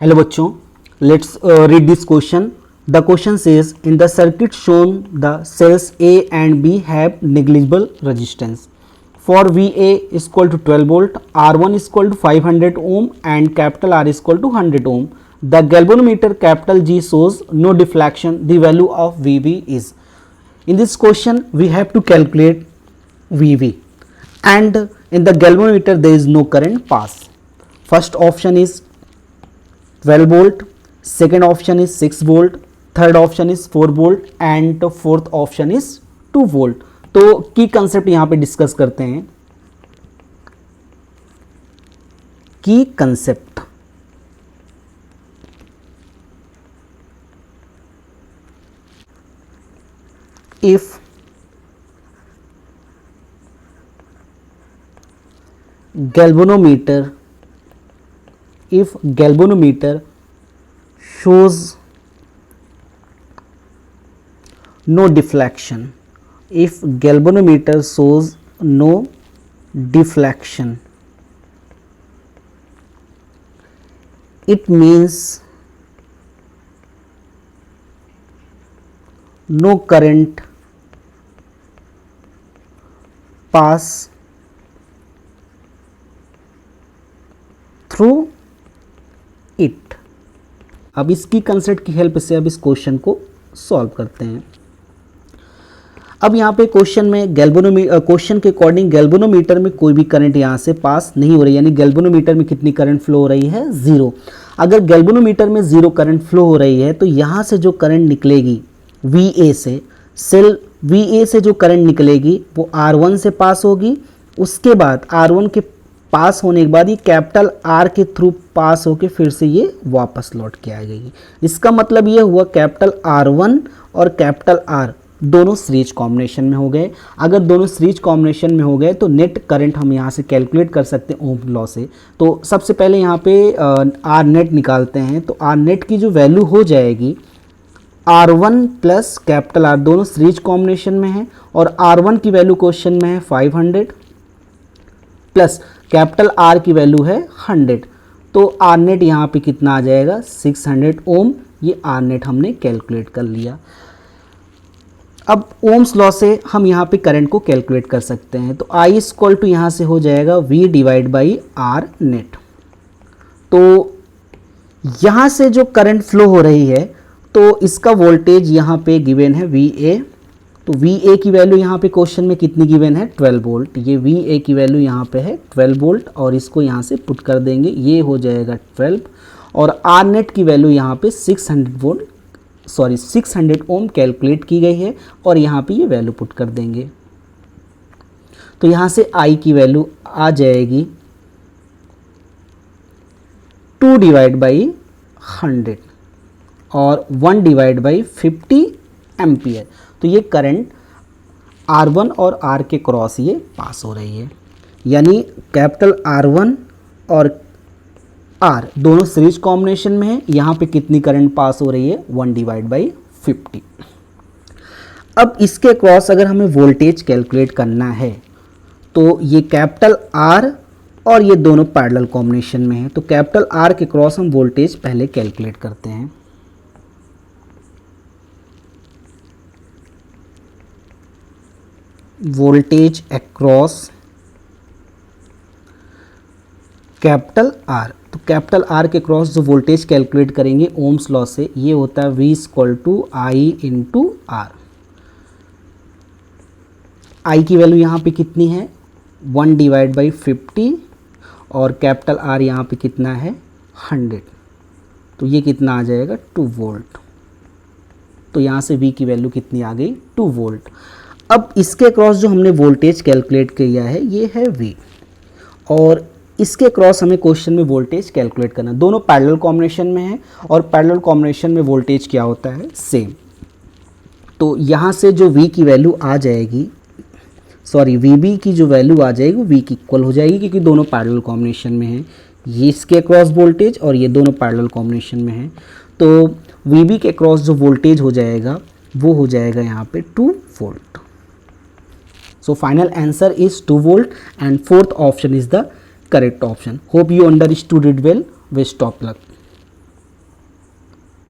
Hello बच्चों, let's read this question. The question says in the circuit shown the cells A and B have negligible resistance. For VA is equal to 12 volt, R1 is equal to 500 ohm and capital R is equal to 100 ohm. The galvanometer capital G shows no deflection. The value of VV is. In this question we have to calculate VV and in the galvanometer there is no current pass. First option is 12 volt, second option is 6 volt, third option is 4 volt and fourth option is 2 volt. तो की concept यहां पे discuss करते हैं. की concept if galvanometer shows no deflection, if galvanometer shows no deflection, it means no current pass through it. अब इसकी concept की हेल्प से अब इस क्वेश्चन को सॉल्व करते हैं. अब यहाँ पे क्वेश्चन में क्वेश्चन के अकॉर्डिंग गैल्वेनोमीटर में कोई भी करंट यहाँ से पास नहीं हो रही, यानी गैल्वेनोमीटर में कितनी करंट फ्लो हो रही है, जीरो. अगर गैल्वेनोमीटर में जीरो करंट फ्लो हो रही है तो यहाँ से जो करंट निकलेगी VA से, सेल VA से जो करंट निकलेगी वो R1 से पास होगी. उसके बाद R1 के पास होने के बाद ये कैपिटल R के थ्रू पास होके फिर से ये वापस लौट के आ गई. इसका मतलब ये हुआ कैपिटल R1 और कैपिटल R दोनों सीरीज कॉम्बिनेशन में हो गए. अगर दोनों सीरीज कॉम्बिनेशन में हो गए तो नेट करंट हम यहाँ से कैलकुलेट कर सकते हैं ओम लॉ से. तो सबसे पहले यहाँ पे R नेट निकालते हैं. तो R नेट की जो वैल्यू हो जाएगी R1 प्लस कैपिटल R दोनों सीरीज कॉम्बिनेशन में है और R1 की वैल्यू क्वेश्चन में है 500 प्लस कैपिटल R की वैल्यू है 100. तो R नेट यहाँ पे कितना आ जाएगा 600 ओम. ये R नेट हमने कैलकुलेट कर लिया. अब ओम्स लॉ से हम यहाँ पे करंट को कैलकुलेट कर सकते हैं. तो I इक्वल टू यहाँ से हो जाएगा V divide by R net. तो यहाँ से जो करंट फ्लो हो रही है तो इसका वोल्टेज यहाँ पे गिवन है VA. तो VA की वैल्यू यहाँ पे क्वेश्चन में कितनी गिवन है 12 वोल्ट. ये VA की वैल्यू यहाँ पे है 12 वोल्ट और इसको यहाँ से पुट कर देंगे, ये हो जाएगा 12. और R नेट की वैल्यू यहाँ पे 600 ओम कैलकुलेट की गई है और यहाँ पे ये वैल्यू पुट कर देंगे. तो यहाँ से I की वैल्यू आ जाएगी 2 डिवाइड बाई 100 और 1 डिवाइड बाई 50 एम्पियर. तो ये करंट R1 और R के क्रॉस ये पास हो रही है, यानी कैपिटल R1 और R दोनों सीरीज कॉम्बिनेशन में है. यहाँ पे कितनी करंट पास हो रही है 1 डिवाइड बाई 50. अब इसके क्रॉस अगर हमें वोल्टेज कैलकुलेट करना है तो ये कैपिटल R और ये दोनों पैरेलल कॉम्बिनेशन में है. तो कैपिटल R के क्रॉस हम वोल्टेज पहले कैलकुलेट करते हैं. Voltage across capital R. तो कैपिटल R के क्रॉस जो वोल्टेज कैलकुलेट करेंगे ओम्स लॉ से, ये होता है V equal to I into R. I की वैल्यू यहाँ पे कितनी है 1 डिवाइड बाई 50 और कैपिटल R यहाँ पे कितना है 100. तो ये कितना आ जाएगा 2 वोल्ट. तो यहाँ से V की वैल्यू कितनी आ गई 2 वोल्ट. अब इसके क्रॉस जो हमने वोल्टेज कैलकुलेट किया है ये है V और इसके क्रॉस हमें क्वेश्चन में वोल्टेज कैलकुलेट करना. दोनों पैरेलल कॉम्बिनेशन में है और पैरेलल कॉम्बिनेशन में वोल्टेज क्या होता है सेम. तो यहाँ से जो V की वैल्यू आ जाएगी, VB की जो वैल्यू आ जाएगी वो V की इक्वल हो जाएगी क्योंकि दोनों पैरेलल कॉम्बिनेशन में है. ये इसके क्रॉस वोल्टेज और ये दोनों पैरेलल कॉम्बिनेशन में है. तो VB के क्रॉस जो वोल्टेज हो जाएगा वो हो जाएगा यहाँ पे 2 volt. So final answer is 2 volt and fourth option is the correct option. Hope you understood it well. Best of luck.